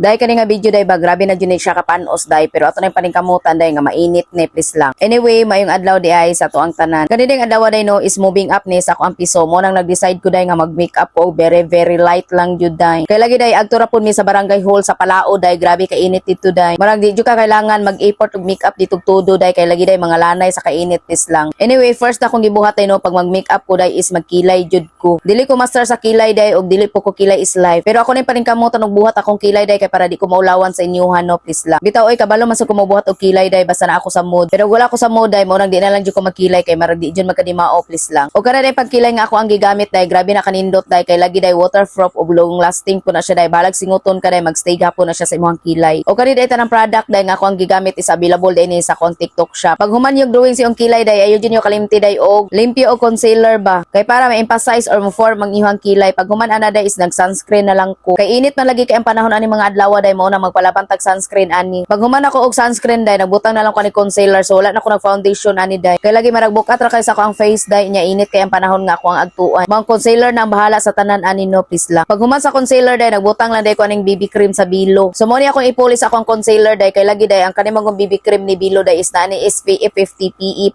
Dahil kani nga video day ba grabe na jud ni siya kapanos day pero ato na yung paningkamutan day nga mainit ni please lang. Anyway, mayong adlaw di ay sa tuang tanan. Kani ding adlaw day no is moving up ni sa ako ang piso mo nang nag-decide ko day nga mag-makeup ko very light lang jud day. Kay lagi day agtura pud mi sa barangay hall sa Palao day grabe ka init dito day. Marag di jud ka kailangan mag-effort og makeup dito todo day kay lagi day mga lanay sa kainit please lang. Anyway, first na akong gibuhat day no pag mag-makeup ko day is magkilay jud ko. Dili ko master sa kilay day og dili po ko kilay is life. Pero ako ni paningkamutan og buhat akong kilay day kay para di ko maulawan sa inyuhan no please lang. Bitaw oy kabalo man sa ko mabuhat og kilay day basta na ako sa mood. Pero wala ko sa mood day mo nang di na lang jud ko magkilay kay marag di jud magkadimao please lang. Og kana day pagkilay nga ako ang gigamit day grabe na kanindot day kay lagi day waterproof og long lasting po na siya day balag singuton ka day magstay gapon na siya sa imong kilay. Og kani day tanang product day nga ako ang gigamit is available day ni sa akong TikTok shop. Pag human yung drawing si yung kilay day ayo jud nyo kalimti day og limpyo og concealer ba kay para ma-emphasize or mo-form ang ihang kilay. Pag human ana day is nag sunscreen na lang ko kay init man lagi kay ang panahon ani mga adlaw day mo na magpalabantag sunscreen ani. Pag human ako og sunscreen day nagbutang na lang ko ni concealer so wala na ko nag foundation ani day kay lagi maragbukat ra kay sa ko ang face day nya init kay ang panahon nga ako ang agtuan. Mga concealer na ang bahala sa tanan ani no please lang. Pag human sa concealer day nagbutang lang day ko aning BB cream sa Bilo. So mo ni akong ipulis akong concealer day kay lagi day ang kanimong BB cream ni Bilo day is na ni SPF 50 PE+++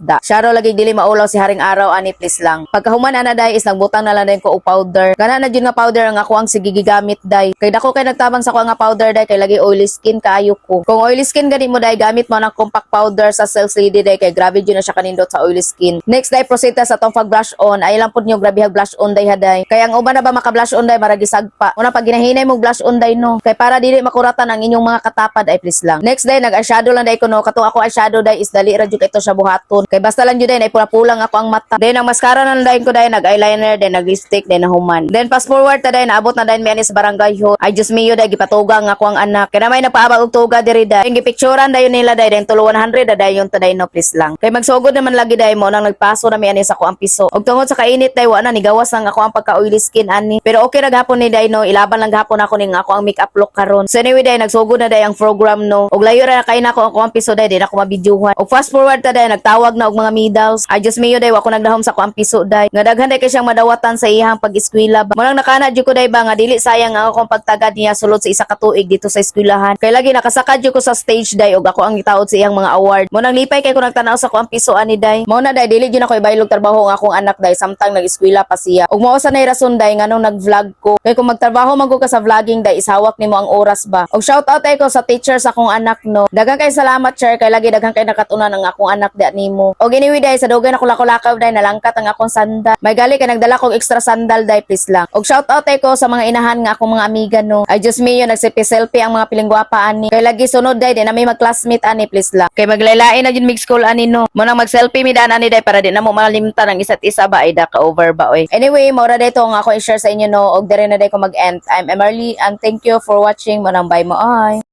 da. Sharo lagi dili maulaw si haring araw ani please lang. Pagkahuman ana day is nagbutang na lang day ko og powder. Kana na jud nga powder ang ako ang sige gigamit day. Kay dako kay nagtabang sa ko nga powder day kay lagi oily skin kaayo ko. Kung oily skin gani mo day gamit mo ng compact powder sa Self Lady day kay grabe jud na siya kanindot sa oily skin. Next day proceed ta sa tong pag blush on. Ay lang pud nyo grabe hag blush on day haday. Kay ang uban na ba maka blush on day maragi sagpa. Una pag ginahinay mo blush on day no. Kay para dili makuratan ang inyong mga katapad ay please lang. Next day nag eyeshadow lang day ko no. Kato ako eyeshadow day is dali ra jud ito sa buhaton. Kay basta lang jud day na pula-pulang ako ang mata. Then ang mascara na day ko day nag eyeliner then nag lipstick then na human. Then fast forward ta day naabot na day mi ani sa barangay ho. Ay just me day gipatuga nga ako ang anak. Kay na may nagpaabag og tuga diri day. Yung gipicturean dayon nila day then tulo 100 day yung taday no please lang. Kay magsugod naman lagi day mo nang nagpaso na mi ani sa ko ang piso. Og tungod sa kainit day wa na ni gawas lang ako ang pagka oily skin ani. Pero okay ra gahapon ni day no ilaban lang gahapon ako ning ako ang makeup look karon. So anyway day nagsugod na day ang program no. Og layo ra kay nako ako ang piso day din ako mabidyuhan. Og fast forward ta day nagtawag na og mga medals. I just me day wa ko nagdahom sa ko ang piso day. Nga daghan day kay siyang madawatan sa iyang pag-eskwela ba. Mo nang nakana jud ko day ba nga dili sayang ang akong pagtagad niya sulod sa isa ka tuig dito sa eskwelahan. Kay lagi nakasakad jud ko sa stage day og ako ang gitaod sa iyang mga award. Mo nang lipay kay ko nagtanaw sa ko ang piso ani day. Mo na day dili jud ako ibaylog trabaho ang akong anak day samtang nag-eskwela pa siya. Og mao sa nay rason day nganong nag-vlog ko. Kay kung magtrabaho man ko ka sa vlogging day ishawak nimo ang oras ba. Og shout out ay ko sa teacher sa akong anak no. Daghang kay salamat sir kay lagi daghang kay nakatunan ang akong anak di nimo. Og anyway day sa dugay na ko lakaw day nalangkat ang akong sandal. May gali kay nagdala kog extra sandal day please lang. Og shout out ay ko sa mga inahan nga akong mga amiga no. I just me yun nagselfie ang mga pilingguapa ani. Kay lagi sunod day din na may mag-classmate ani please lang. Kay maglaylain na jud mig school ani no. Mo nang mag-selfie mi daan ani day para di na mo malimtan ang isa't isa ba ay da ka over ba oy. Anyway, mo ra day to nga ako i-share sa inyo no og dire na day ko mag-end. I'm Emily and thank you for watching. Mo nang bye mo ay.